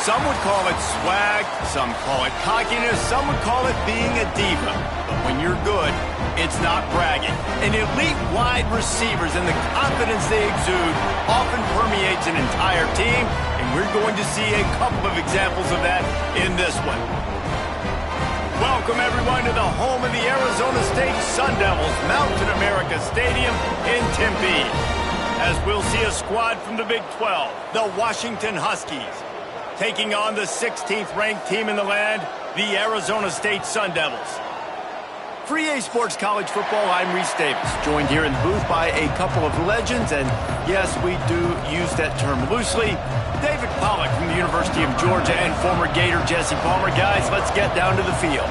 Some would call it swag, some call it cockiness, some would call it being a diva. But when you're good, it's not bragging. And elite wide receivers and the confidence they exude often permeates an entire team, and we're going to see a couple of examples of that in this one. Welcome, everyone, to the home of the Arizona State Sun Devils, Mountain America Stadium in Tempe. As we'll see a squad from the Big 12, the Washington Huskies, taking on the 16th ranked team in the land, the Arizona State Sun Devils. For EA Sports College Football, I'm Reese Davis, joined here in the booth by a couple of legends, and yes, we do use that term loosely. David Pollack from the University of Georgia and former Gator Jesse Palmer. Guys, let's get down to the field.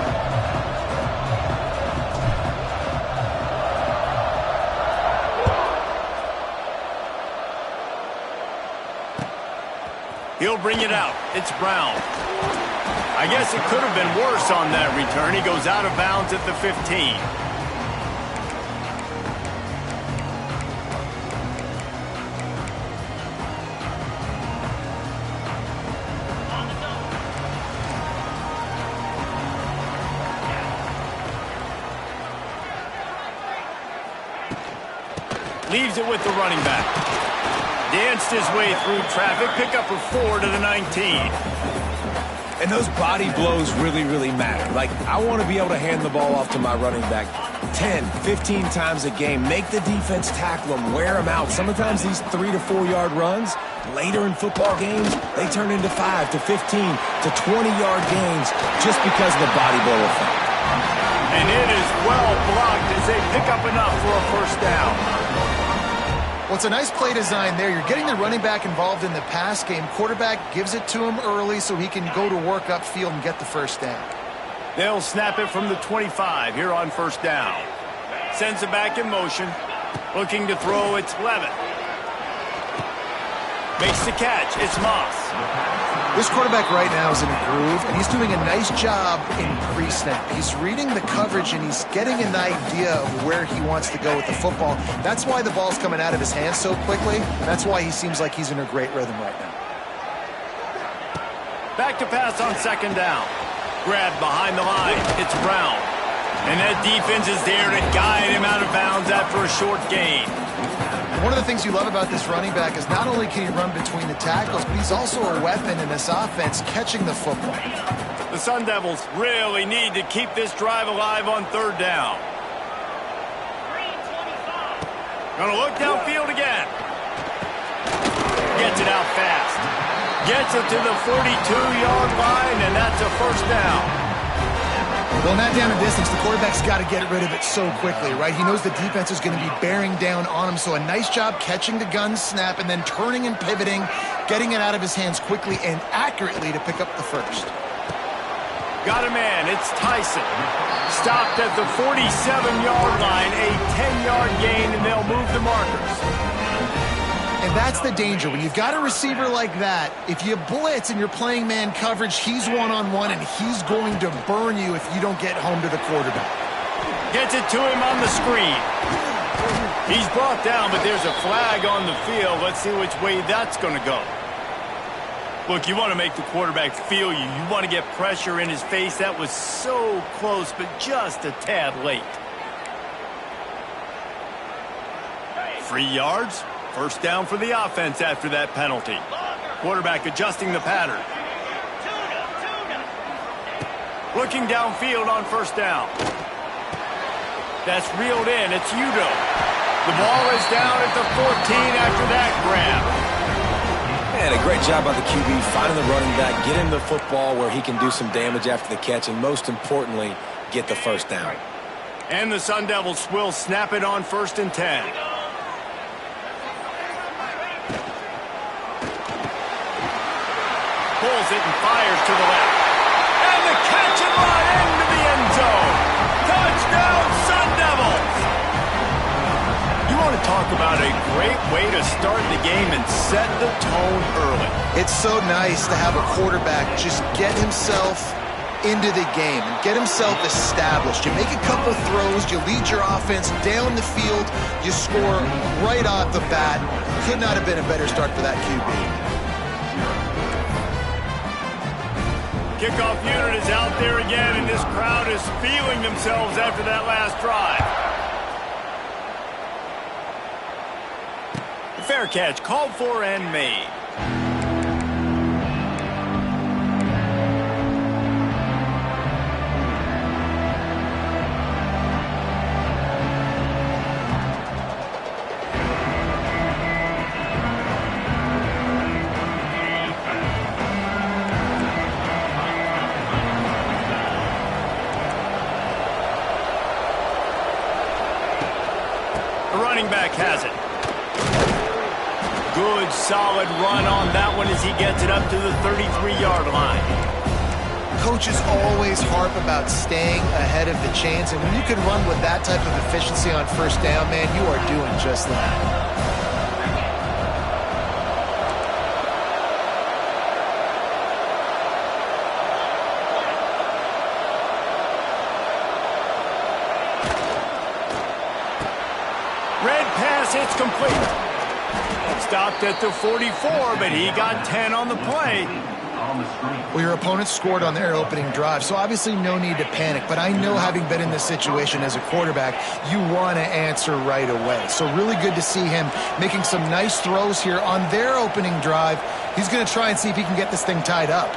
He'll bring it out. It's Brown. I guess it could have been worse on that return. He goes out of bounds at the 15. Leaves it with the running back. Danced his way through traffic, pick up a 4 to the 19. And those body blows really, really matter. Like, I want to be able to hand the ball off to my running back 10, 15 times a game. Make the defense tackle them, wear them out. Sometimes these 3 to 4 yard runs, later in football games, they turn into 5 to 15 to 20-yard gains just because of the body blow effect. And it is well blocked as they pick up enough for a first down. Well, it's a nice play design there. You're getting the running back involved in the pass game. Quarterback gives it to him early so he can go to work upfield and get the first down. They'll snap it from the 25 here on first down. Sends it back in motion. Looking to throw, it's Levitt. Makes the catch, it's Moss. This quarterback right now is in a groove, and he's doing a nice job in pre-snap. He's reading the coverage, and he's getting an idea of where he wants to go with the football. That's why the ball's coming out of his hands so quickly. That's why he seems like he's in a great rhythm right now. Back to pass on second down. Grabbed behind the line. It's Brown. And that defense is there to guide him out of bounds after a short gain. One of the things you love about this running back is not only can he run between the tackles, but he's also a weapon in this offense, catching the football. The Sun Devils really need to keep this drive alive on third down. Gonna look downfield again. Gets it out fast. Gets it to the 42-yard line, and that's a first down. Going that down in distance, the quarterback's got to get rid of it so quickly, right? He knows the defense is going to be bearing down on him, so a nice job catching the gun snap and then turning and pivoting, getting it out of his hands quickly and accurately to pick up the first. Got a man, it's Tyson. Stopped at the 47-yard line, a 10-yard gain, and they'll move the markers. And that's the danger. When you've got a receiver like that, if you blitz and you're playing man coverage, he's one-on-one, and he's going to burn you if you don't get home to the quarterback. Gets it to him on the screen. He's brought down, but there's a flag on the field. Let's see which way that's going to go. Look, you want to make the quarterback feel you. You want to get pressure in his face. That was so close, but just a tad late. 3 yards. First down for the offense after that penalty. Quarterback adjusting the pattern. Looking downfield on first down. That's reeled in. It's Udo. The ball is down at the 14 after that grab. And a great job by the QB finding the running back, get him the football where he can do some damage after the catch, and most importantly, get the first down. And the Sun Devils will snap it on 1st and 10. Pulls it and fires to the left. And the catch and run into the end zone. Touchdown, Sun Devils! You want to talk about a great way to start the game and set the tone early. It's so nice to have a quarterback just get himself into the game and get himself established. You make a couple throws, you lead your offense down the field, you score right off the bat. Could not have been a better start for that QB. Kickoff unit is out there again, and this crowd is feeling themselves after that last drive. Fair catch, called for and made. The running back has it. Good, solid run on that one as he gets it up to the 33-yard line. Coaches always harp about staying ahead of the chains, and when you can run with that type of efficiency on first down, man, you are doing just that. Red pass, it's complete. Stopped at the 44, but he got 10 on the play. Well, your opponent scored on their opening drive, so obviously no need to panic. But I know, having been in this situation as a quarterback, you want to answer right away. So really good to see him making some nice throws here on their opening drive. He's going to try and see if he can get this thing tied up.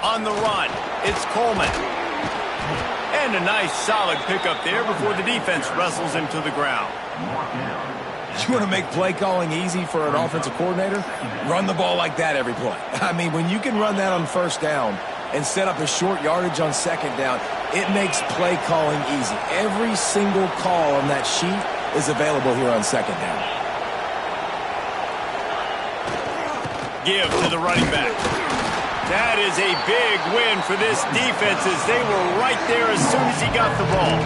On the run, it's Coleman. And a nice solid pickup there before the defense wrestles him to the ground. You want to make play calling easy for an offensive coordinator? Run the ball like that every play. I mean, when you can run that on first down and set up a short yardage on second down, it makes play calling easy. Every single call on that sheet is available here on second down. Give to the running back. That is a big win for this defense as they were right there as soon as he got the ball.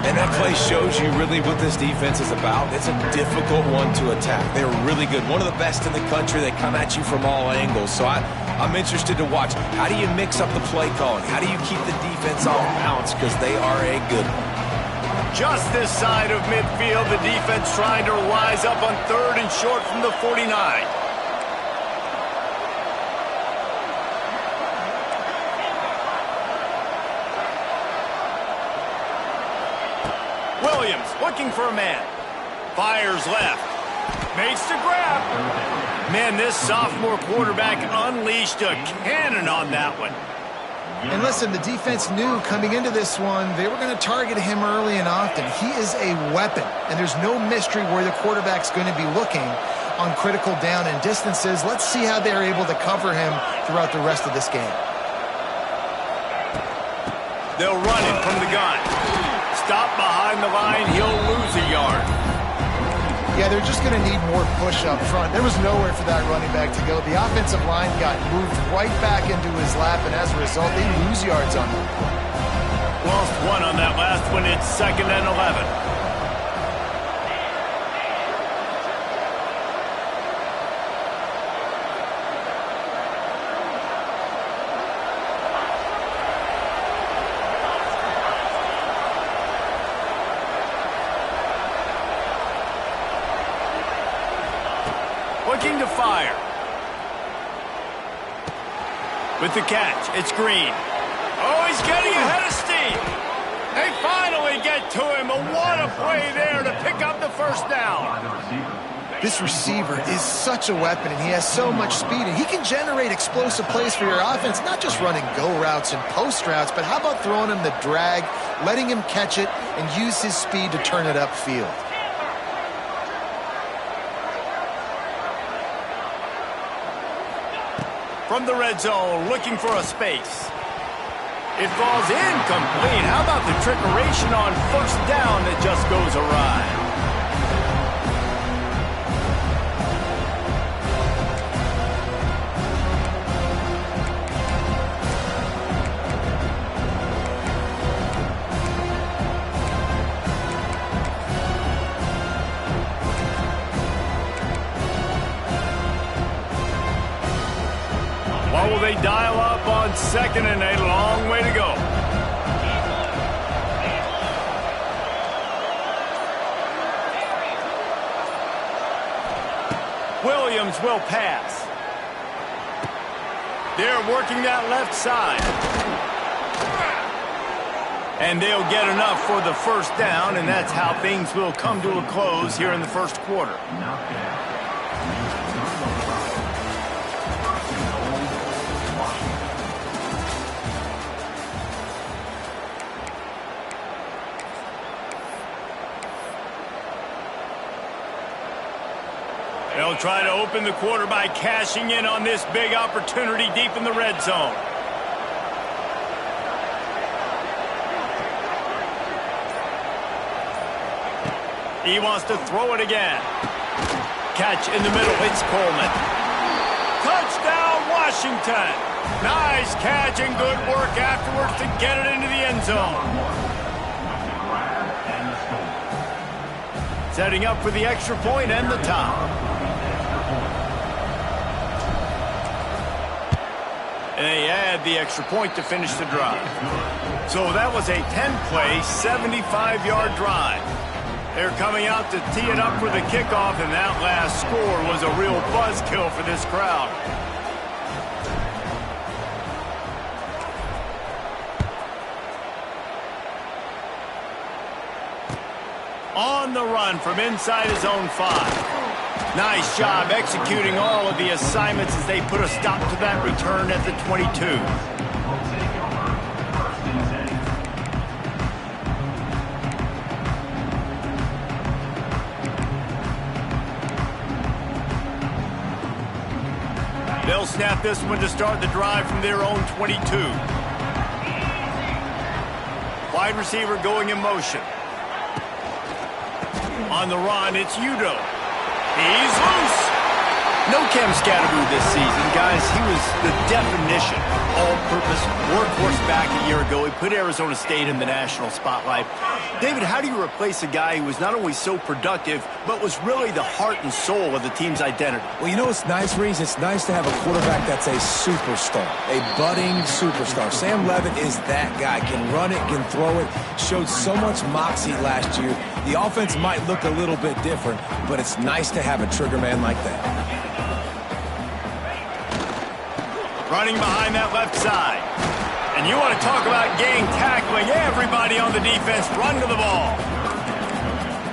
And that play shows you really what this defense is about. It's a difficult one to attack. They're really good. One of the best in the country. They come at you from all angles. So I'm interested to watch. How do you mix up the play calling? How do you keep the defense off balance? Because they are a good one. Just this side of midfield, the defense trying to rise up on 3rd and short from the 49. Williams looking for a man. Fires left. Makes the grab. Man, this sophomore quarterback unleashed a cannon on that one. And listen, the defense knew coming into this one they were going to target him early and often. He is a weapon, and there's no mystery where the quarterback's going to be looking on critical down and distances. Let's see how they're able to cover him throughout the rest of this game. They'll run it from the gun. Stop behind the line, he'll lose a yard. Yeah, they're just going to need more push up front. There was nowhere for that running back to go. The offensive line got moved right back into his lap, and as a result, they lose yards on him. Lost one on that last one. It's 2nd and 11. Looking to fire. With the catch, it's Green. Oh, he's getting ahead of steam. They finally get to him. What a play there to pick up the first down. This receiver is such a weapon, and he has so much speed, and he can generate explosive plays for your offense, not just running go routes and post routes, but how about throwing him the drag, letting him catch it, and use his speed to turn it upfield. From the red zone, looking for a space. It falls incomplete. How about the trickeration on first down that just goes awry? What will they dial up on 2nd and a long way to go? Williams will pass. They're working that left side. And they'll get enough for the first down, and that's how things will come to a close here in the first quarter. They'll try to open the quarter by cashing in on this big opportunity deep in the red zone. He wants to throw it again. Catch in the middle. It's Coleman. Touchdown, Washington. Nice catch and good work afterwards to get it into the end zone. Setting up for the extra point and the top. And they add the extra point to finish the drive. So that was a 10-play, 75-yard drive. They're coming out to tee it up for the kickoff, and that last score was a real buzzkill for this crowd. On the run from inside his own 5. Nice job executing all of the assignments as they put a stop to that return at the 22. They'll snap this one to start the drive from their own 22. Wide receiver going in motion. On the run, it's Udo. He's loose. No Cam Scatteroo this season, guys. He was the definition, all-purpose workhorse back a year ago. He put Arizona State in the national spotlight. David, how do you replace a guy who was not only so productive, but was really the heart and soul of the team's identity? Well, you know what's nice, Reese? It's nice to have a quarterback that's a superstar, a budding superstar. Sam Levitt is that guy. Can run it, can throw it, showed so much moxie last year. The offense might look a little bit different, but it's nice to have a trigger man like that. Running behind that left side. And you want to talk about gang tackling. Everybody on the defense run to the ball.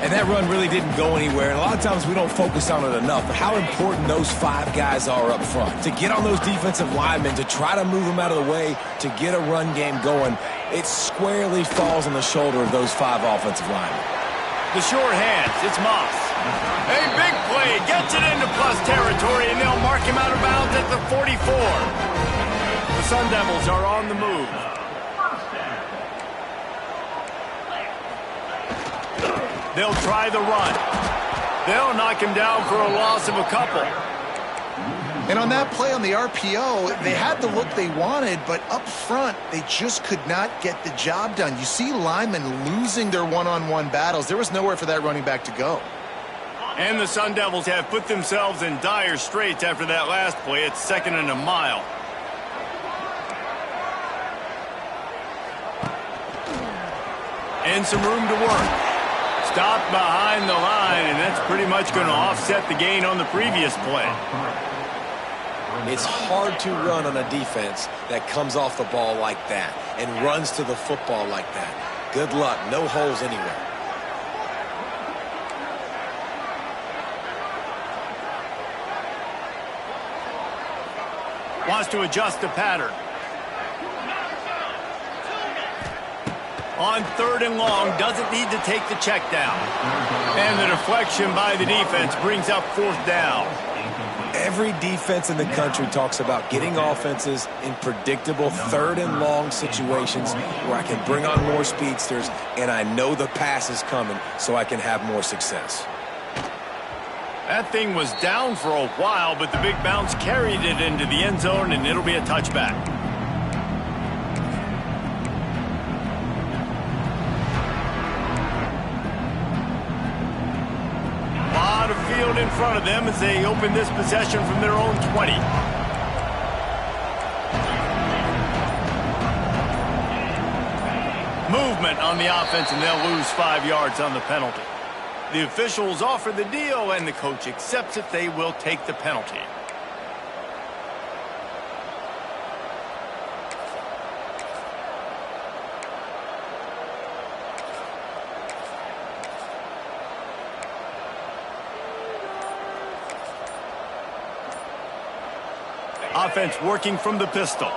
And that run really didn't go anywhere. And a lot of times we don't focus on it enough. But how important those 5 guys are up front. To get on those defensive linemen, to try to move them out of the way, to get a run game going, it squarely falls on the shoulder of those 5 offensive linemen. The short hands, it's Moss. A big play, gets it into plus territory, and they'll mark him out of bounds at the 44. The Sun Devils are on the move. They'll try the run. They'll knock him down for a loss of a couple. And on that play on the RPO, they had the look they wanted, but up front, they just could not get the job done. You see linemen losing their one-on-one battles. There was nowhere for that running back to go. And the Sun Devils have put themselves in dire straits after that last play. It's 2nd and a mile. And some room to work. Stopped behind the line, and that's pretty much going to offset the gain on the previous play. It's hard to run on a defense that comes off the ball like that and runs to the football like that. Good luck. No holes anywhere. Wants to adjust the pattern. On 3rd and long, doesn't need to take the check down. And the deflection by the defense brings up 4th down. Every defense in the country talks about getting offenses in predictable 3rd and long situations where I can bring on more speedsters and I know the pass is coming so I can have more success. That thing was down for a while, but the big bounce carried it into the end zone, and it'll be a touchback. A lot of field in front of them as they open this possession from their own 20. Movement on the offense, and they'll lose 5 yards on the penalty. The officials offer the deal, and the coach accepts it. They will take the penalty. Offense working from the pistol.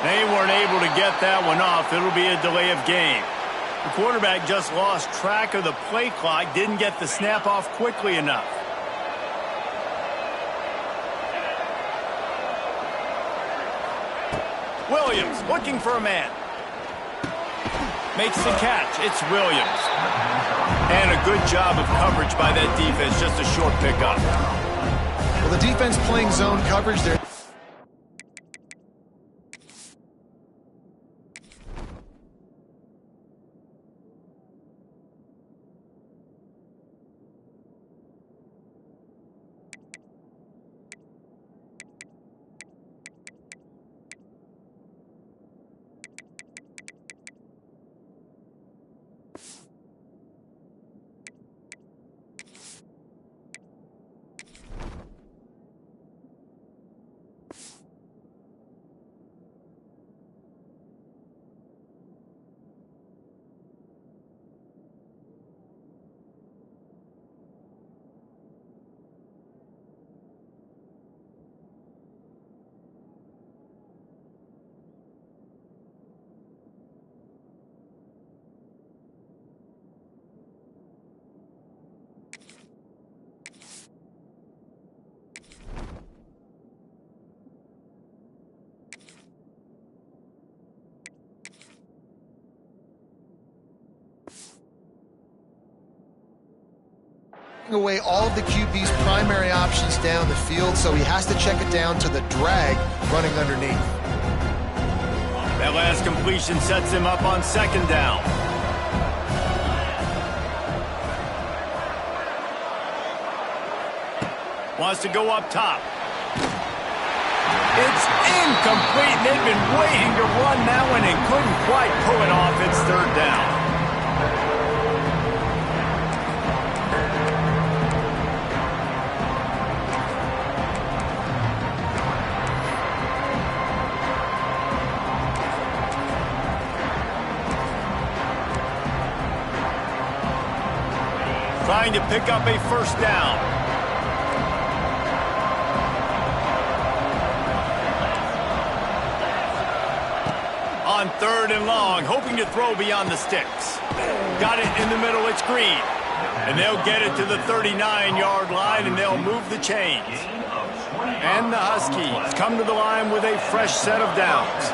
They weren't able to get that one off. It'll be a delay of game. The quarterback just lost track of the play clock, didn't get the snap off quickly enough. Williams looking for a man. Makes the catch. It's Williams. And a good job of coverage by that defense. Just a short pickup. Well, the defense playing zone coverage there. Away all of the QB's primary options down the field, so he has to check it down to the drag running underneath. That last completion sets him up on second down. Wants to go up top. It's incomplete. They've been waiting to run that one and couldn't quite pull it off. It's third down. Trying to pick up a first down. On third and long, hoping to throw beyond the sticks. Got it in the middle, it's Green. And they'll get it to the 39-yard line, and they'll move the chains. And the Huskies come to the line with a fresh set of downs.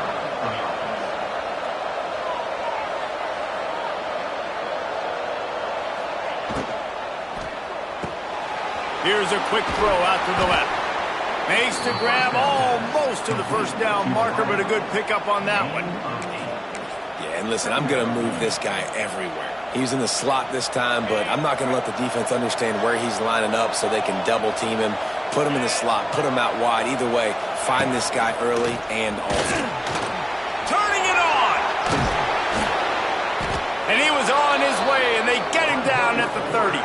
Here's a quick throw out to the left. Makes to grab almost to the first down marker, but a good pickup on that one. Yeah, and listen, I'm going to move this guy everywhere. He's in the slot this time, but I'm not going to let the defense understand where he's lining up so they can double team him, put him in the slot, put him out wide. Either way, find this guy early and often. Turning it on! And he was on his way, and they get him down at the 30.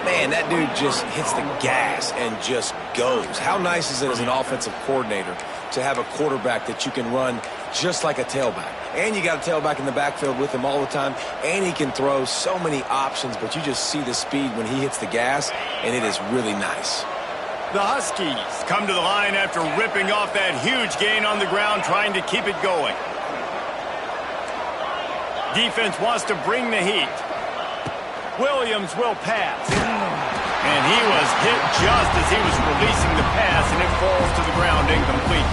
Man, that dude just hits the gas and just goes. How nice is it as an offensive coordinator to have a quarterback that you can run just like a tailback? And you got a tailback in the backfield with him all the time, and he can throw so many options, but you just see the speed when he hits the gas, and it is really nice. The Huskies come to the line after ripping off that huge gain on the ground, trying to keep it going. Defense wants to bring the heat. Williams will pass. And he was hit just as he was releasing the pass, and it falls to the ground incomplete.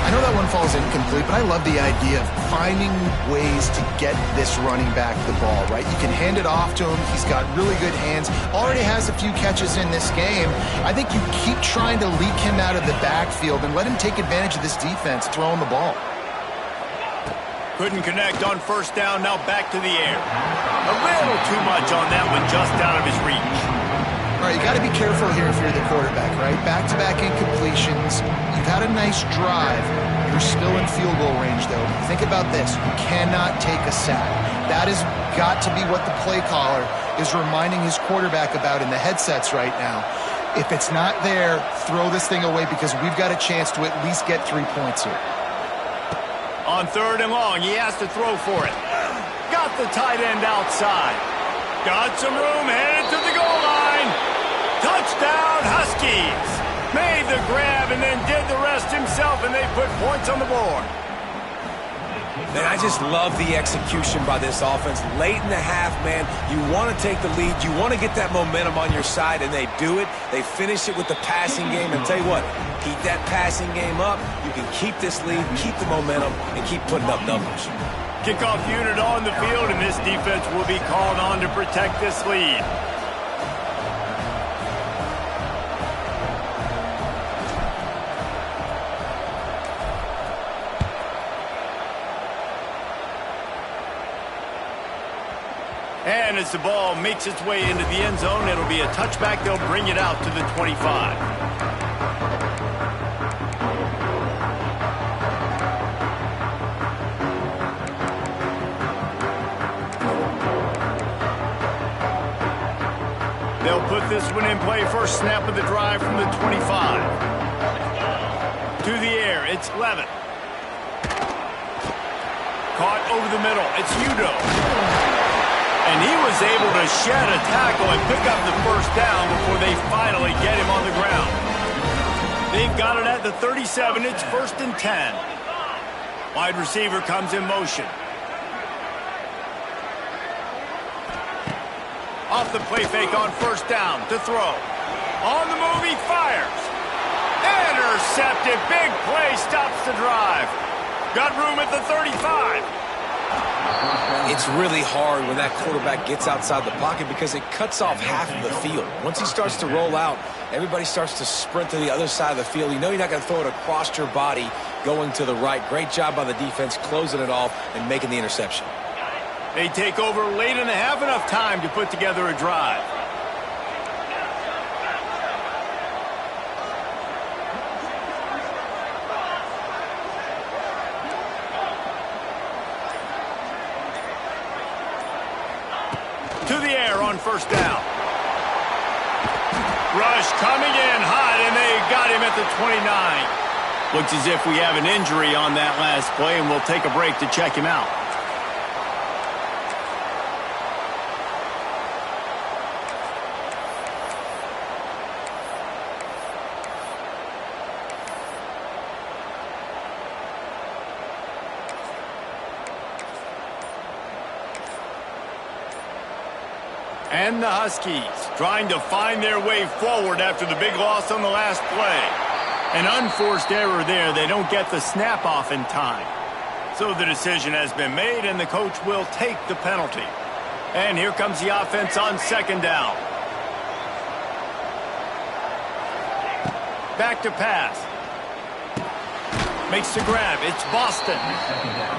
I know that one falls incomplete, but I love the idea of finding ways to get this running back the ball, right? You can hand it off to him. He's got really good hands. Already has a few catches in this game. I think you keep trying to leak him out of the backfield and let him take advantage of this defense throwing the ball. Couldn't connect on first down, now back to the air. A little too much on that one, just out of his reach. All right, you got to be careful here if you're the quarterback, right? Back-to-back incompletions. You've had a nice drive. You're still in field goal range, though. Think about this. You cannot take a sack. That has got to be what the play caller is reminding his quarterback about in the headsets right now. If it's not there, throw this thing away because we've got a chance to at least get 3 points here. On third and long, he has to throw for it. Got the tight end outside. Got some room, headed to the goal line. Touchdown, Huskies! Made the grab and then did the rest himself, and they put points on the board. Man, I just love the execution by this offense. Late in the half, man, you want to take the lead. You want to get that momentum on your side, and they do it. They finish it with the passing game. And tell you what, keep that passing game up. You can keep this lead, keep the momentum, and keep putting up numbers. Kickoff unit on the field, and this defense will be called on to protect this lead. And as the ball makes its way into the end zone, it'll be a touchback. They'll bring it out to the 25. They'll put this one in play. First snap of the drive from the 25. To the air, it's Levin. Caught over the middle, it's Udo. And he was able to shed a tackle and pick up the first down before they finally get him on the ground. They've got it at the 37. It's 1st and 10. Wide receiver comes in motion. Off the play fake on first down to throw. On the move, he fires. Intercepted. Big play stops the drive. Got room at the 35. It's really hard when that quarterback gets outside the pocket because it cuts off half of the field. Once he starts to roll out, everybody starts to sprint to the other side of the field. You know you're not going to throw it across your body going to the right. Great job by the defense closing it off and making the interception. They take over late in the half, enough time to put together a drive. To the air on first down. Rush coming in hot, and they got him at the 29. Looks as if we have an injury on that last play, and we'll take a break to check him out. And the Huskies trying to find their way forward after the big loss on the last play. An unforced error there. They don't get the snap off in time. So the decision has been made, and the coach will take the penalty. And here comes the offense on second down. Back to pass. Makes the grab. It's Boston.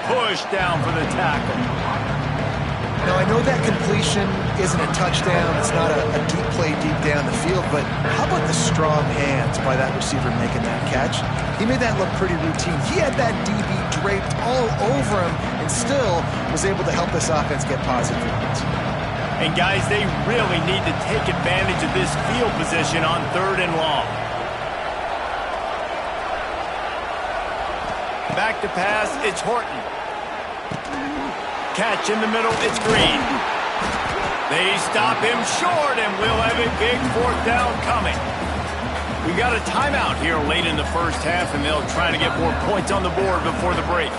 Push down for the tackle. Now, I know that completion isn't a touchdown. It's not a deep play deep down the field, but how about the strong hands by that receiver making that catch? He made that look pretty routine. He had that DB draped all over him and still was able to help this offense get positive yards. And, guys, they really need to take advantage of this field position on 3rd and long. Back to pass, it's Horton. Catch in the middle, it's Green. They stop him short, and we'll have a big 4th down coming. We got a timeout here late in the first half, and they'll try to get more points on the board before the break.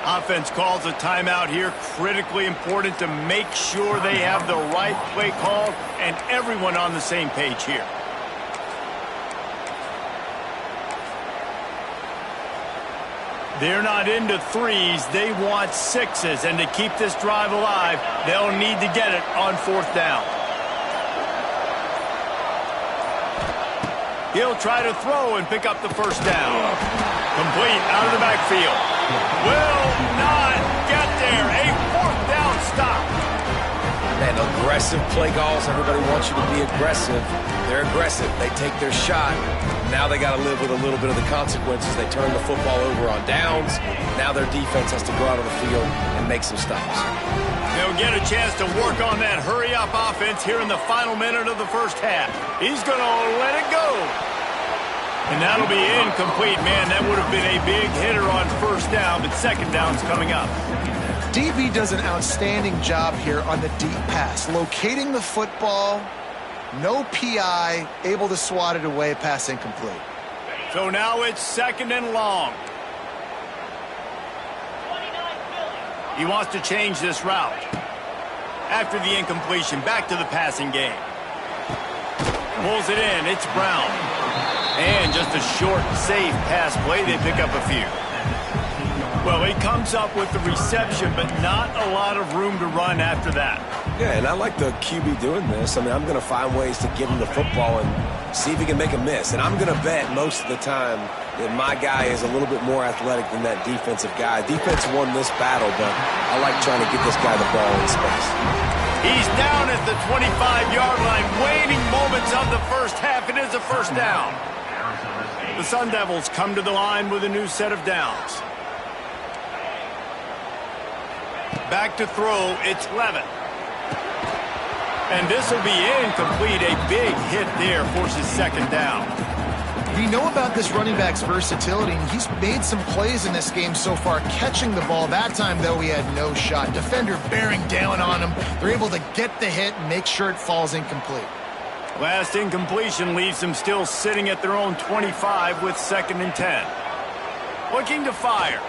Offense calls a timeout here. Critically important to make sure they have the right play call and everyone on the same page here. They're not into 3s. They want 6s. And to keep this drive alive, they'll need to get it on 4th down. He'll try to throw and pick up the first down. Complete out of the backfield. Will not get there. A 4th down stop. Man, aggressive play calls. Everybody wants you to be aggressive. They're aggressive. They take their shot. Now they got to live with a little bit of the consequences. They turn the football over on downs. Now their defense has to go out on the field and make some stops. They'll get a chance to work on that hurry-up offense here in the final minute of the first half. He's going to let it go. And that'll be incomplete. Man, that would have been a big hitter on first down, but second down's coming up. DB does an outstanding job here on the deep pass, locating the football No PI, able to swat it away, pass incomplete. So now it's 2nd and long. He wants to change this route. After the incompletion, back to the passing game. Pulls it in, it's Brown. And just a short, safe pass play, they pick up a few. Well, he comes up with the reception, but not a lot of room to run after that. Yeah, and I like the QB doing this. I mean, I'm going to find ways to get him the football and see if he can make a miss. And I'm going to bet most of the time that my guy is a little bit more athletic than that defensive guy. Defense won this battle, but I like trying to get this guy the ball in space. He's down at the 25-yard line, waning moments of the first half. It is a first down. The Sun Devils come to the line with a new set of downs. Back to throw, it's Levitt. And this will be incomplete. A big hit there forces 2nd down. We know about this running back's versatility, and he's made some plays in this game so far, catching the ball. That time, though, he had no shot. Defender bearing down on him. They're able to get the hit and make sure it falls incomplete. Last incompletion leaves them still sitting at their own 25 with 2nd and 10. Looking to fire.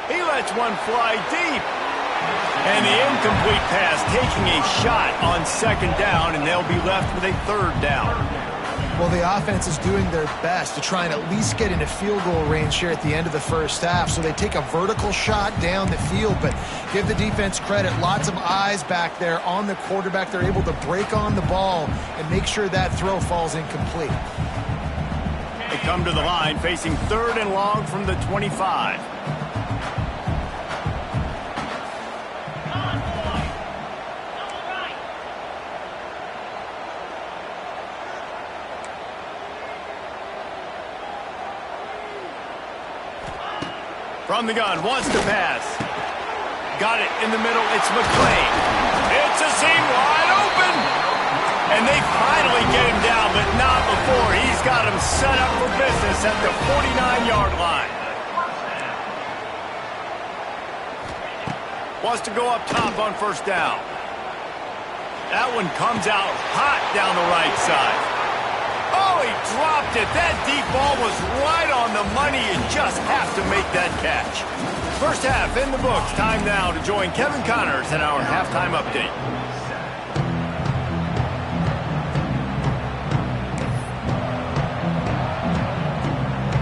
He lets one fly deep. And the incomplete pass taking a shot on 2nd down, and they'll be left with a 3rd down. Well, the offense is doing their best to try and at least get into field goal range here at the end of the first half. So they take a vertical shot down the field, but give the defense credit. Lots of eyes back there on the quarterback. They're able to break on the ball and make sure that throw falls incomplete. They come to the line facing 3rd and long from the 25. From the gun, wants to pass. Got it in the middle, it's McClain. It's a seam wide open! And they finally get him down, but not before. He's got him set up for business at the 49-yard line. Wants to go up top on 1st down. That one comes out hot down the right side. Oh, he dropped it. That deep ball was right on the money. You just have to make that catch. First half in the books. Time now to join Kevin Connors in our halftime update.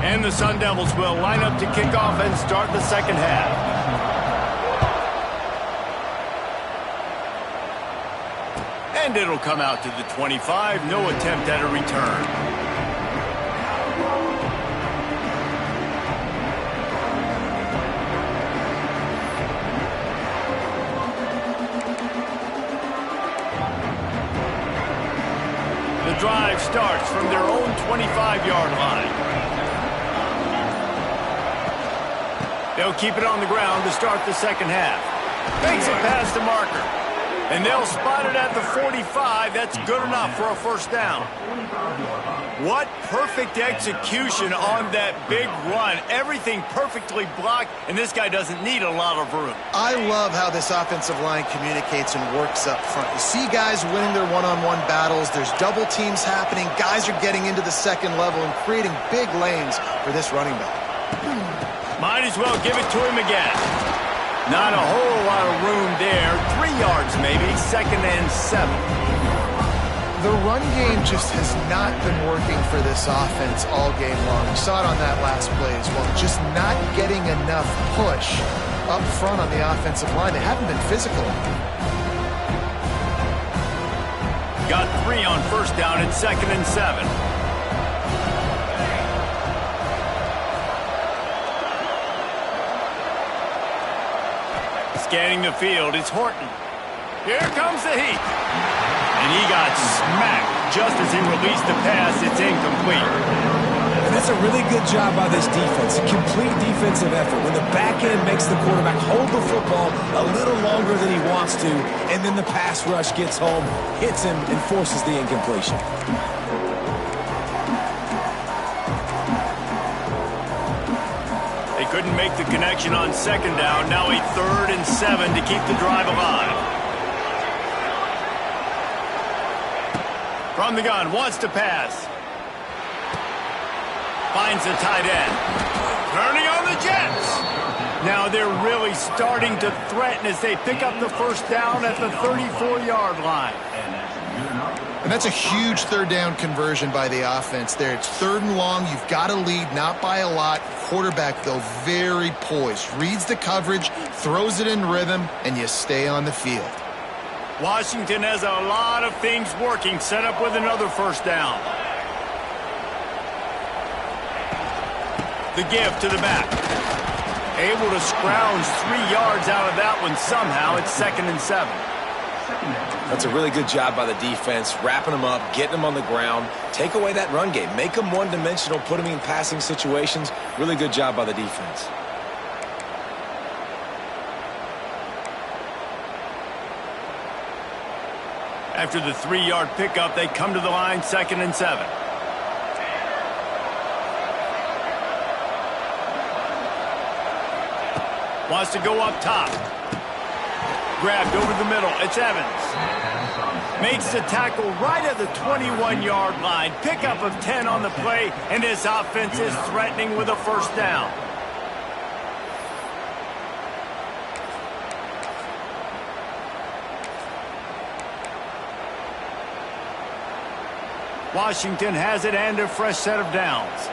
And the Sun Devils will line up to kick off and start the 2nd half. And it'll come out to the 25. No attempt at a return. The drive starts from their own 25-yard line. They'll keep it on the ground to start the 2nd half. Makes it past the marker. And they'll spot it at the 45. That's good enough for a 1st down. What perfect execution on that big run. Everything perfectly blocked, and this guy doesn't need a lot of room. I love how this offensive line communicates and works up front. You see guys winning their one-on-one battles. There's double teams happening. Guys are getting into the 2nd level and creating big lanes for this running back. Might as well give it to him again. Not a whole lot of room there. 3 yards maybe. 2nd and 7. The run game just has not been working for this offense all game long. We saw it on that last play as well. Just not getting enough push up front on the offensive line. They haven't been physical. Got 3 on 1st down. It's 2nd and 7. Scanning the field, it's Horton. Here comes the heat. And he got smacked just as he released the pass. It's incomplete. And that's a really good job by this defense. A complete defensive effort. When the back end makes the quarterback hold the football a little longer than he wants to, and then the pass rush gets home, hits him, and forces the incompletion. Couldn't make the connection on 2nd down. Now a 3rd and 7 to keep the drive alive. From the gun, wants to pass. Finds the tight end. Turning on the Jets. Now they're really starting to threaten as they pick up the first down at the 34-yard line. And that's a huge third down conversion by the offense there. It's 3rd and long. You've got to lead, not by a lot. Quarterback, though, very poised. Reads the coverage, throws it in rhythm, and you stay on the field. Washington has a lot of things working. Set up with another first down. The give to the back. Able to scrounge 3 yards out of that one somehow. It's 2nd and 7. That's a really good job by the defense, wrapping them up, getting them on the ground. Take away that run game. Make them one-dimensional, put them in passing situations. Really good job by the defense. After the 3-yard pickup, they come to the line, 2nd and 7. Wants to go up top. Grabbed over the middle. It's Evans. Makes the tackle right at the 21-yard line. Pickup of 10 on the play, and his offense is threatening with a first down. Washington has it and a fresh set of downs.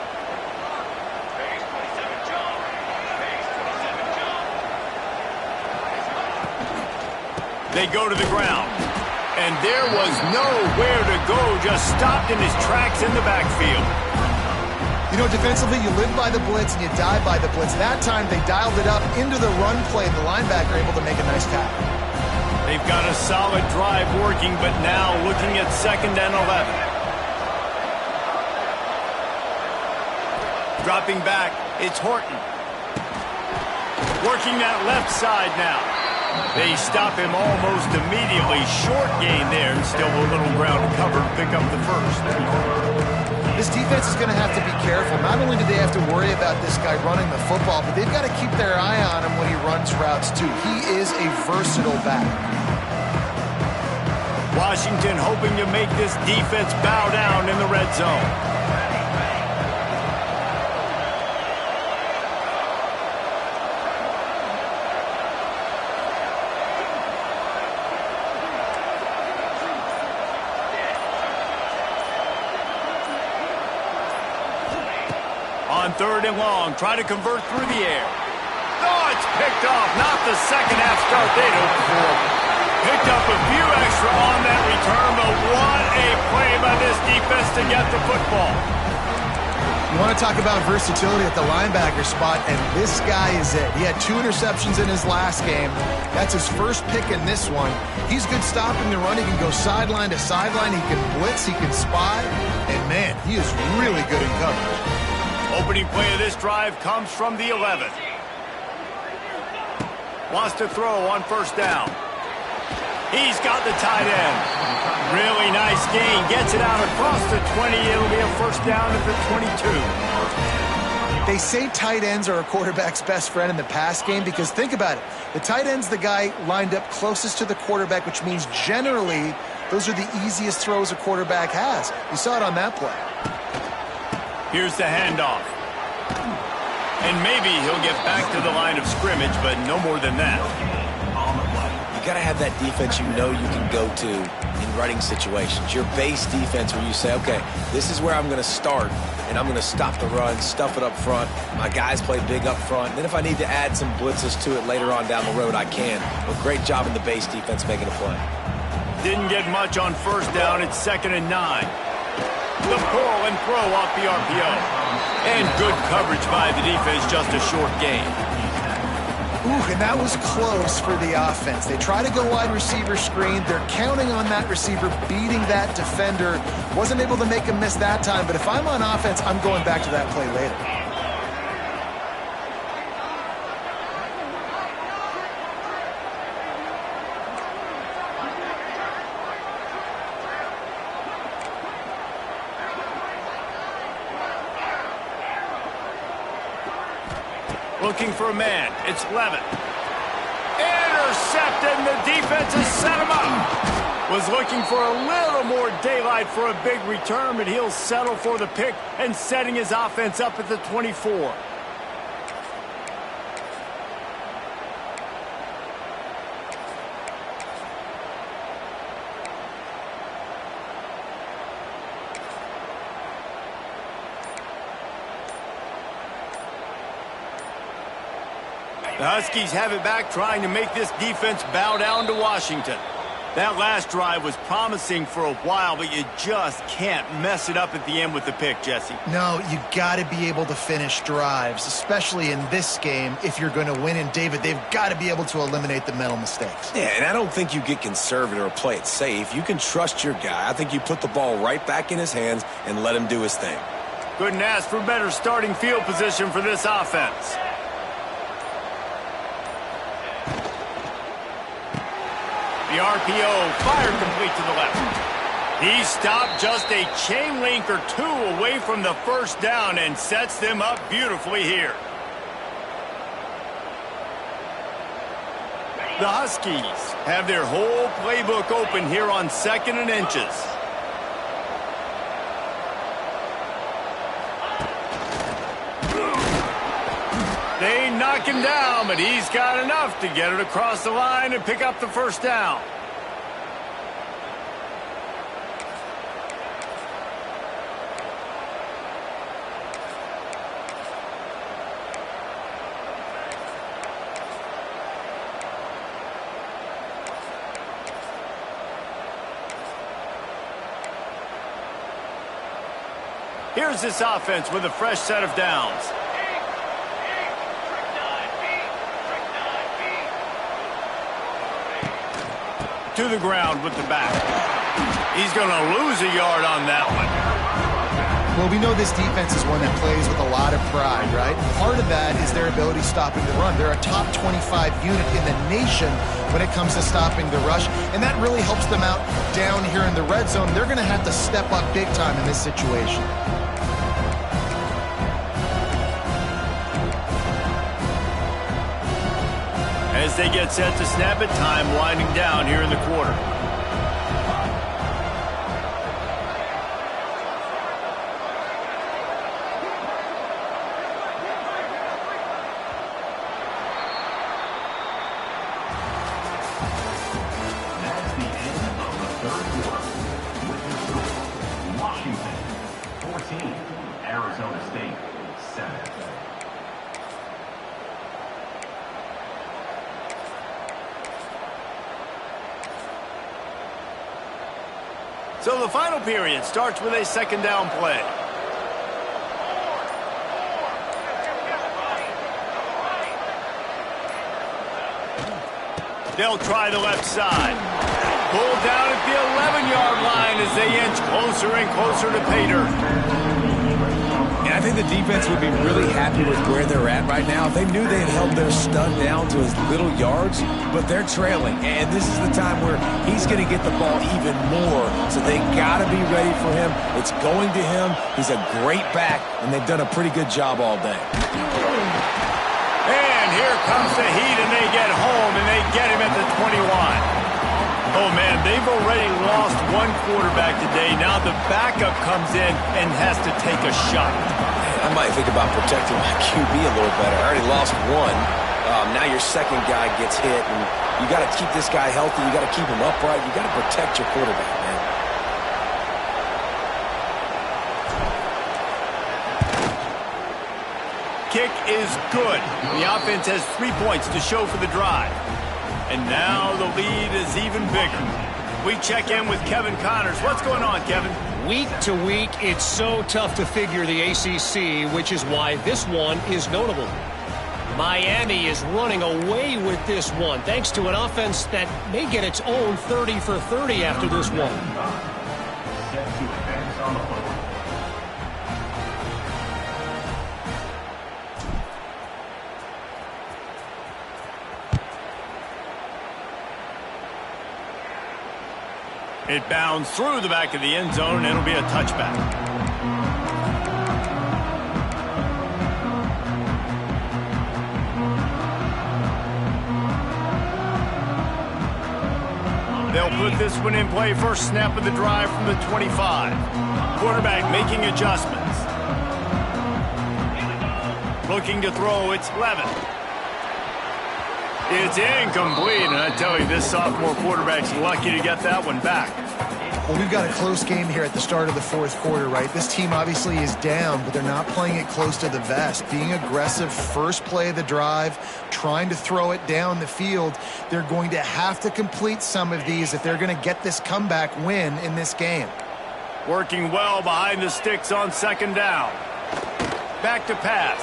They go to the ground. And there was nowhere to go, just stopped in his tracks in the backfield. You know, defensively, you live by the blitz and you die by the blitz. That time, they dialed it up into the run play, and the linebacker able to make a nice tackle. They've got a solid drive working, but now looking at 2nd and 11. Dropping back, it's Horton. Working that left side now. They stop him almost immediately. Short gain there, and still a little ground to cover to pick up the first. This defense is going to have to be careful. Not only do they have to worry about this guy running the football, but they've got to keep their eye on him when he runs routes, too. He is a versatile back. Washington hoping to make this defense bow down in the red zone. On 3rd and long, try to convert through the air. Oh, it's picked off. Not the second half start they'd hoped for. Picked up a few extra on that return, but what a play by this defense to get the football. You want to talk about versatility at the linebacker spot, and this guy is it. He had 2 interceptions in his last game. That's his first pick in this one. He's good stopping the run. He can go sideline to sideline. He can blitz. He can spy. And, man, he is really good in coverage. Opening play of this drive comes from the 11. Wants to throw on 1st down. He's got the tight end. Really nice gain. Gets it out across the 20. It'll be a first down at the 22. They say tight ends are a quarterback's best friend in the pass game because think about it. The tight end's the guy lined up closest to the quarterback, which means generally those are the easiest throws a quarterback has. You saw it on that play. Here's the handoff. And maybe he'll get back to the line of scrimmage, but no more than that. You got to have that defense you know you can go to in running situations. Your base defense where you say, okay, this is where I'm going to start, and I'm going to stop the run, stuff it up front. My guys play big up front. And then if I need to add some blitzes to it later on down the road, I can. But great job in the base defense making a play. Didn't get much on 1st down. It's 2nd and 9. The pull and throw off the RPO. And good coverage by the defense, just a short gain. Ooh, and that was close for the offense. They try to go wide receiver screen. They're counting on that receiver beating that defender. Wasn't able to make him miss that time, but if I'm on offense, I'm going back to that play later. Looking for a man. It's Levitt. Intercepted, and the defense has set him up. Was looking for a little more daylight for a big return, but he'll settle for the pick and setting his offense up at the 24. The Huskies have it back, trying to make this defense bow down to Washington. That last drive was promising for a while, but you just can't mess it up at the end with the pick, Jesse. No, you got to be able to finish drives, especially in this game if you're going to win. And, David, they've got to be able to eliminate the mental mistakes. Yeah, and I don't think you get conservative or play it safe. You can trust your guy. I think you put the ball right back in his hands and let him do his thing. Couldn't ask for better starting field position for this offense. The RPO fired complete to the left. He stopped just a chain link or two away from the first down and sets them up beautifully here. The Huskies have their whole playbook open here on 2nd and inches. They knock him down, but he's got enough to get it across the line and pick up the first down. Here's this offense with a fresh set of downs. To the ground with the back. He's going to lose a yard on that one. Well, we know this defense is one that plays with a lot of pride, right? Part of that is their ability stopping the run. They're a top 25 unit in the nation when it comes to stopping the rush, and that really helps them out down here in the red zone. They're going to have to step up big time in this situation. As they get set to snap it, time winding down here in the quarter. That's the end of the third quarter. With the score, Washington 14, Arizona State 7. So the final period starts with a second down play. They'll try the left side. Pulled down at the 11-yard line as they inch closer and closer to pay dirt. And I think the defense would be really happy with where they're at right now. They knew they had held their stud down to his little yards, but they're trailing. And this is the time where he's going to get the ball even more. So they got to be ready for him. It's going to him. He's a great back, and they've done a pretty good job all day. And here comes the heat, and they get home, and they get him at the 21. Oh, man, they've already lost one quarterback today. Now the backup comes in and has to take a shot. I might think about protecting my QB a little better. I already lost one. Now your second guy gets hit, and you got to keep this guy healthy. You got to keep him upright. You got to protect your quarterback, man. Kick is good. The offense has 3 points to show for the drive. And now the lead is even bigger. We check in with Kevin Connors. What's going on, Kevin? Week to week, it's so tough to figure the ACC, which is why this one is notable. Miami is running away with this one, thanks to an offense that may get its own 30 for 30 after this one. Set to advance on the football. It bounds through the back of the end zone, and it'll be a touchback. On They'll put this one in play first snap of the drive from the 25. Quarterback making adjustments. Looking to throw, it's Levin. It's incomplete, and I tell you, this sophomore quarterback's lucky to get that one back. Well, we've got a close game here at the start of the fourth quarter, right? This team obviously is down, but they're not playing it close to the vest. Being aggressive, first play of the drive, trying to throw it down the field. They're going to have to complete some of these if they're going to get this comeback win in this game. Working well behind the sticks on second down. Back to pass.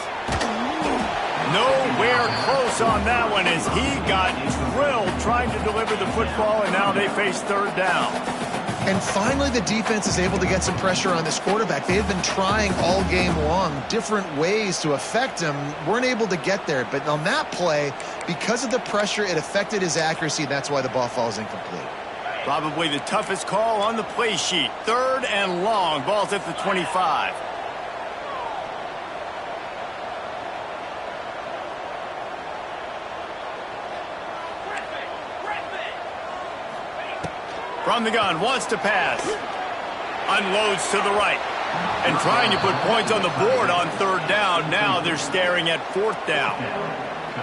Nowhere close on that one as he got drilled trying to deliver the football, and now they face third down. And finally, the defense is able to get some pressure on this quarterback. They had been trying all game long different ways to affect him. Weren't able to get there. But on that play, because of the pressure, it affected his accuracy. That's why the ball falls incomplete. Probably the toughest call on the play sheet. Third and long. Ball's at the 25. From the gun, wants to pass. Unloads to the right. And trying to put points on the board on third down. Now they're staring at fourth down.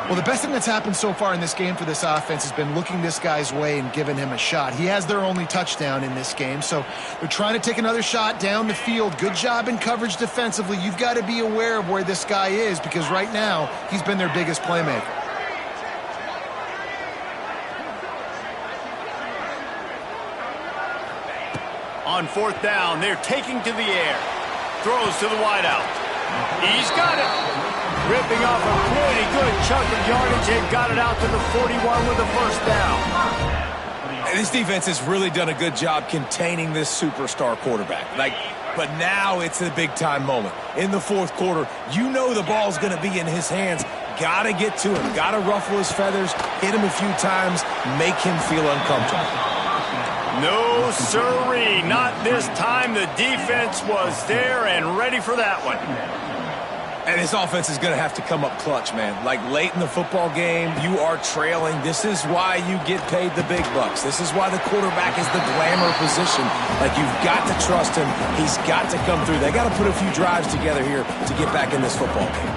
Well, the best thing that's happened so far in this game for this offense has been looking this guy's way and giving him a shot. He has their only touchdown in this game, so they're trying to take another shot down the field. Good job in coverage defensively. You've got to be aware of where this guy is because right now he's been their biggest playmaker. On fourth down, they're taking to the air. Throws to the wideout. He's got it. Ripping off a pretty good chunk of yardage. They've got it out to the 41 with a first down. And this defense has really done a good job containing this superstar quarterback. But now it's a big-time moment. In the fourth quarter, you know the ball's going to be in his hands. Got to get to him. Got to ruffle his feathers, hit him a few times, make him feel uncomfortable. No, sirree. Not this time. The defense was there and ready for that one. And this offense is going to have to come up clutch, man. Like late in the football game, you are trailing. This is why you get paid the big bucks. This is why the quarterback is the glamour position. Like you've got to trust him. He's got to come through. They got to put a few drives together here to get back in this football game.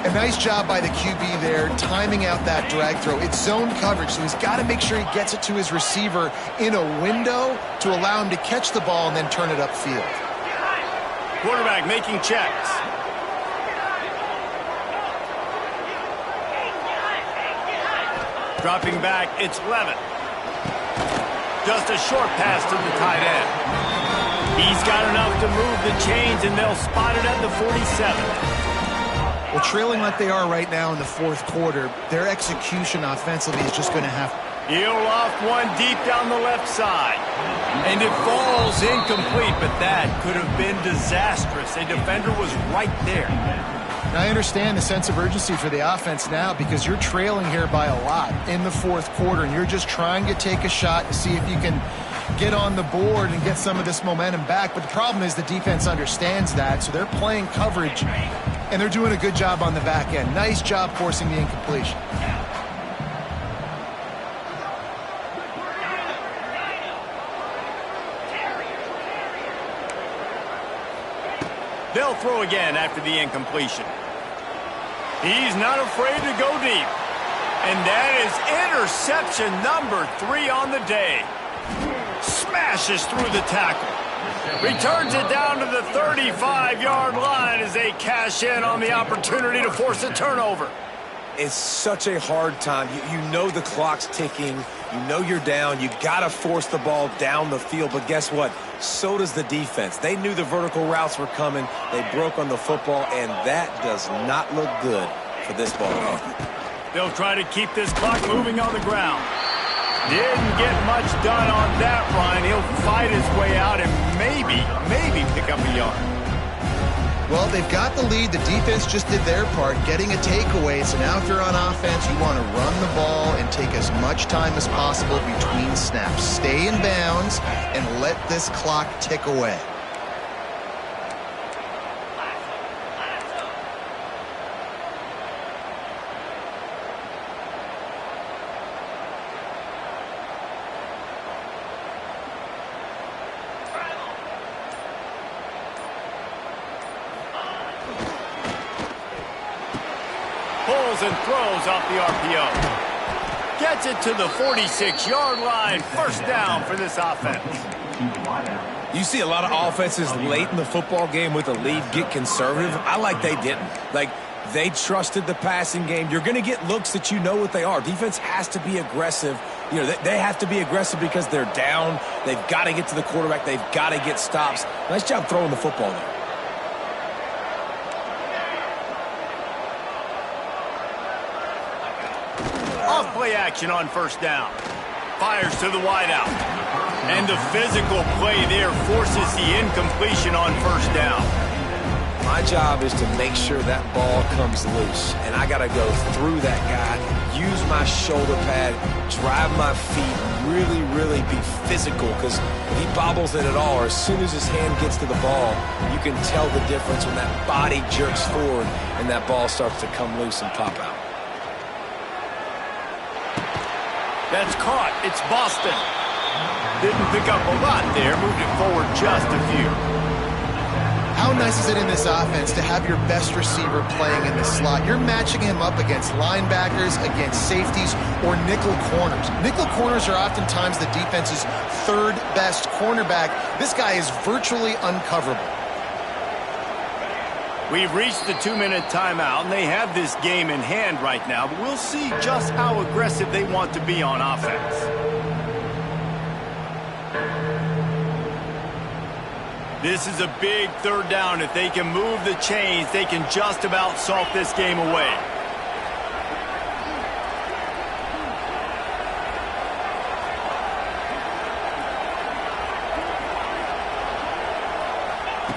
A nice job by the QB there, timing out that drag throw. It's zone coverage, so he's got to make sure he gets it to his receiver in a window to allow him to catch the ball and then turn it upfield. Quarterback making checks. Dropping back, it's Levin. Just a short pass to the tight end. He's got enough to move the chains, and they'll spot it at the 47. Well, trailing like they are right now in the fourth quarter, their execution offensively is just going to have... He'll loft one deep down the left side. And it falls incomplete, but that could have been disastrous. A defender was right there. Now, I understand the sense of urgency for the offense now because you're trailing here by a lot in the fourth quarter, and you're just trying to take a shot to see if you can get on the board and get some of this momentum back. But the problem is the defense understands that, so they're playing coverage, and they're doing a good job on the back end. Nice job forcing the incompletion. They'll throw again after the incompletion. He's not afraid to go deep. And that is interception number 3 on the day. Smashes through the tackle. Returns it down to the 35-yard line as they cash in on the opportunity to force a turnover. It's such a hard time. You know the clock's ticking. You know you're down. You got to force the ball down the field. But guess what? So does the defense. They knew the vertical routes were coming. They broke on the football, and that does not look good for this ball game. They'll try to keep this clock moving on the ground. Didn't get much done on that run. He'll fight his way out and maybe pick up a yard. Well, they've got the lead. The defense just did their part, getting a takeaway. So now if you're on offense, you want to run the ball and take as much time as possible between snaps. Stay in bounds and let this clock tick away. scrambles and throws off the RPO. Gets it to the 46-yard line. First down for this offense. You see a lot of offenses late in the football game with a lead get conservative. I like they didn't. Like, they trusted the passing game. You're going to get looks that you know what they are. Defense has to be aggressive. You know, they have to be aggressive because they're down. They've got to get to the quarterback. They've got to get stops. Nice job throwing the football there. Off play action on first down. Fires to the wideout. And the physical play there forces the incompletion on first down. My job is to make sure that ball comes loose. And I got to go through that guy, use my shoulder pad, drive my feet, really, really be physical. Because if he bobbles it at all, or as soon as his hand gets to the ball, you can tell the difference when that body jerks forward and that ball starts to come loose and pop out. That's caught. It's Boston. Didn't pick up a lot there. Moved it forward just a few. How nice is it in this offense to have your best receiver playing in the slot? You're matching him up against linebackers, against safeties, or nickel corners. Nickel corners are oftentimes the defense's third best cornerback. This guy is virtually uncoverable. We've reached the 2-minute timeout, and they have this game in hand right now, but we'll see just how aggressive they want to be on offense. This is a big third down. If they can move the chains, they can just about salt this game away.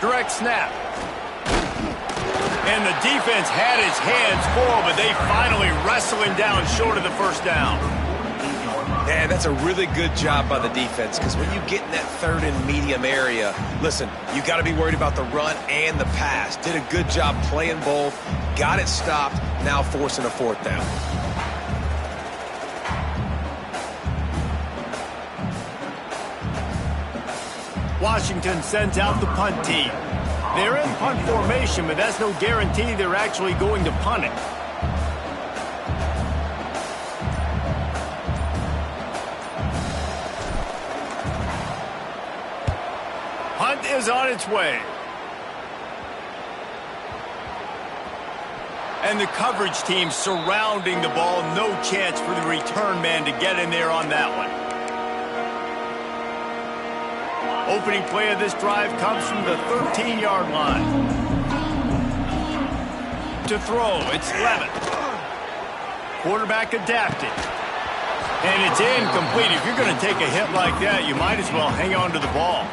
Direct snap. And the defense had his hands full, but they finally wrestle him down short of the first down. Yeah, that's a really good job by the defense, because when you get in that third and medium area, listen, you got to be worried about the run and the pass. Did a good job playing both, got it stopped, now forcing a fourth down. Washington sends out the punt team. They're in punt formation, but that's no guarantee they're actually going to punt it. Punt is on its way. And the coverage team surrounding the ball. No chance for the return man to get in there on that one. Opening play of this drive comes from the 13-yard line. To throw, it's Levin. Quarterback adapted. And it's incomplete. If you're going to take a hit like that, you might as well hang on to the ball.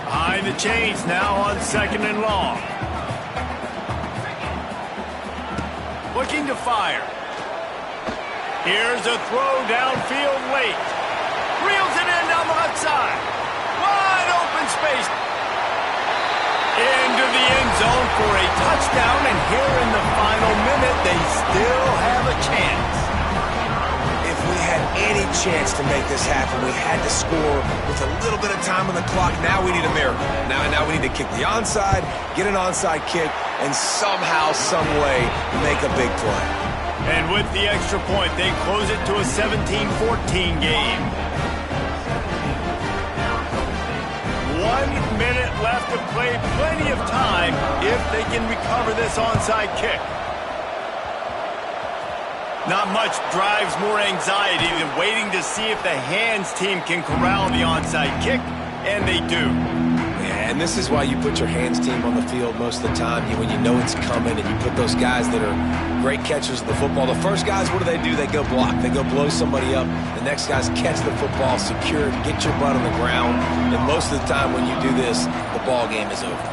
Behind the chains now on second and long. Looking to fire. Here's a throw downfield late. Reels it in down the left side. Wide open space. Into the end zone for a touchdown, and here in the final minute, they still have a chance. If we had any chance to make this happen, we had to score with a little bit of time on the clock. Now we need a miracle. Now we need to kick the onside, get an onside kick, and somehow, some way, make a big play. And with the extra point, they close it to a 17-14 game. 1 minute left to play. Plenty of time if they can recover this onside kick. Not much drives more anxiety than waiting to see if the hands team can corral the onside kick, and they do. Yeah, and this is why you put your hands team on the field most of the time when you know it's coming, and you put those guys that are great catchers of the football. The first guys, what do? They go block. They go blow somebody up. The next guys catch the football, secure it, get your butt on the ground, and most of the time when you do this, the ball game is over.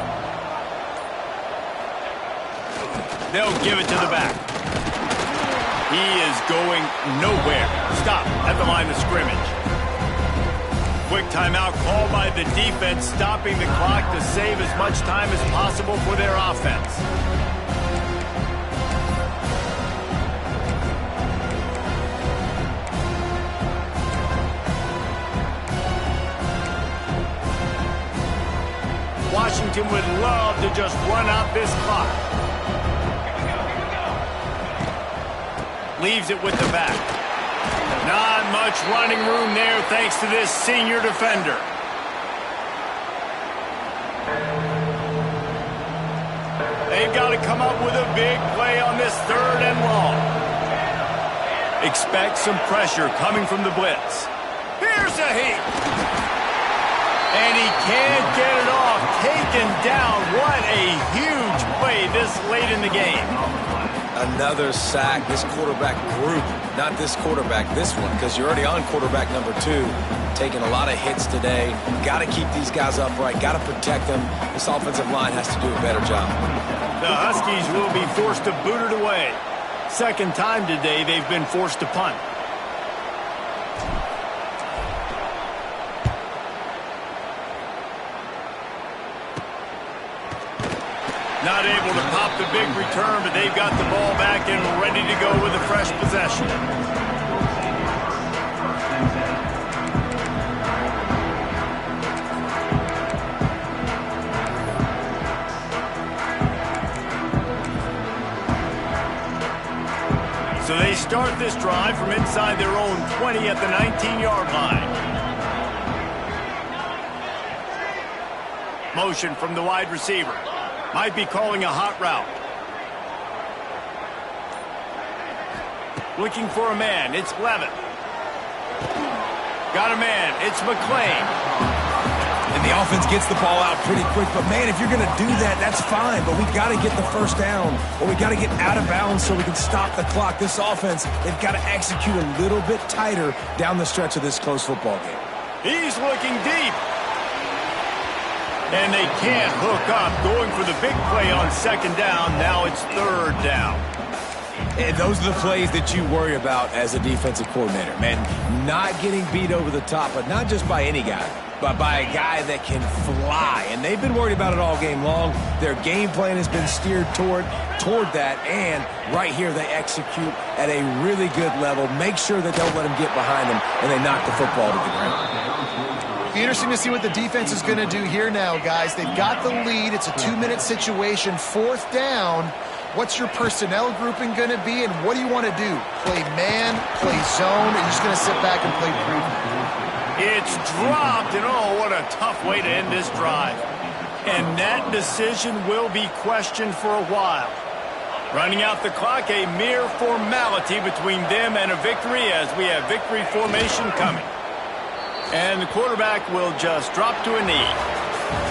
They'll give it to the back. He is going nowhere. Stop at the line of scrimmage. Quick timeout called by the defense, stopping the clock to save as much time as possible for their offense. Washington would love to just run out this clock. Leaves it with the back. Not much running room there thanks to this senior defender. They've got to come up with a big play on this 3rd and long. Expect some pressure coming from the blitz. Here's a heat. And he can't get it off. Taken down. What a huge play this late in the game. Another sack. This quarterback group, not this quarterback, this one, because you're already on quarterback number 2. Taking a lot of hits today. Got to keep these guys upright. Got to protect them. This offensive line has to do a better job. The Huskies will be forced to boot it away. Second time today they've been forced to punt. Not able to pop the big return, but they've got the ball back and ready to go with a fresh possession. So they start this drive from inside their own 20 at the 19-yard line. Motion from the wide receiver. Might be calling a hot route. Looking for a man. It's Levitt. Got a man. It's McClain. And the offense gets the ball out pretty quick. But, man, if you're going to do that, that's fine. But we got to get the first down, or we got to get out of bounds so we can stop the clock. This offense, they've got to execute a little bit tighter down the stretch of this close football game. He's looking deep. And they can't hook up. Going for the big play on 2nd down. Now it's 3rd down. And those are the plays that you worry about as a defensive coordinator, man. Not getting beat over the top, but not just by any guy, but by a guy that can fly. And they've been worried about it all game long. Their game plan has been steered toward that, and right here they execute at a really good level. Make sure they don't let them get behind them, and they knock the football to the ground. Be interesting to see what the defense is going to do here now, guys. They've got the lead. It's a 2-minute situation. 4th down. What's your personnel grouping going to be, and what do you want to do? Play man, play zone, or are you just going to sit back and play preview? It's dropped, and oh, what a tough way to end this drive. And that decision will be questioned for a while. Running out the clock, a mere formality between them and a victory as we have victory formation coming. And the quarterback will just drop to a knee.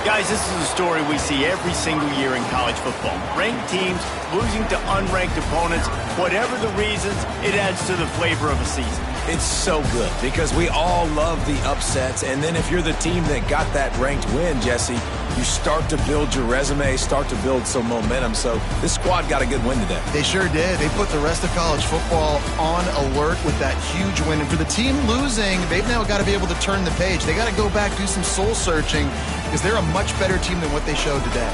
Guys, this is a story we see every single year in college football. Ranked teams losing to unranked opponents. Whatever the reasons, it adds to the flavor of a season. It's so good because we all love the upsets. And then if you're the team that got that ranked win, Jesse, you start to build your resume, start to build some momentum. So this squad got a good win today. They sure did. They put the rest of college football on alert with that huge win. And for the team losing, they've now got to be able to turn the page. They got to go back, do some soul searching, because they're a much better team than what they showed today.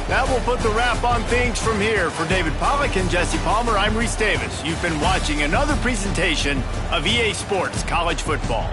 That will put the wrap on things from here. For David Pollack and Jesse Palmer, I'm Reese Davis. You've been watching another presentation of EA Sports College Football.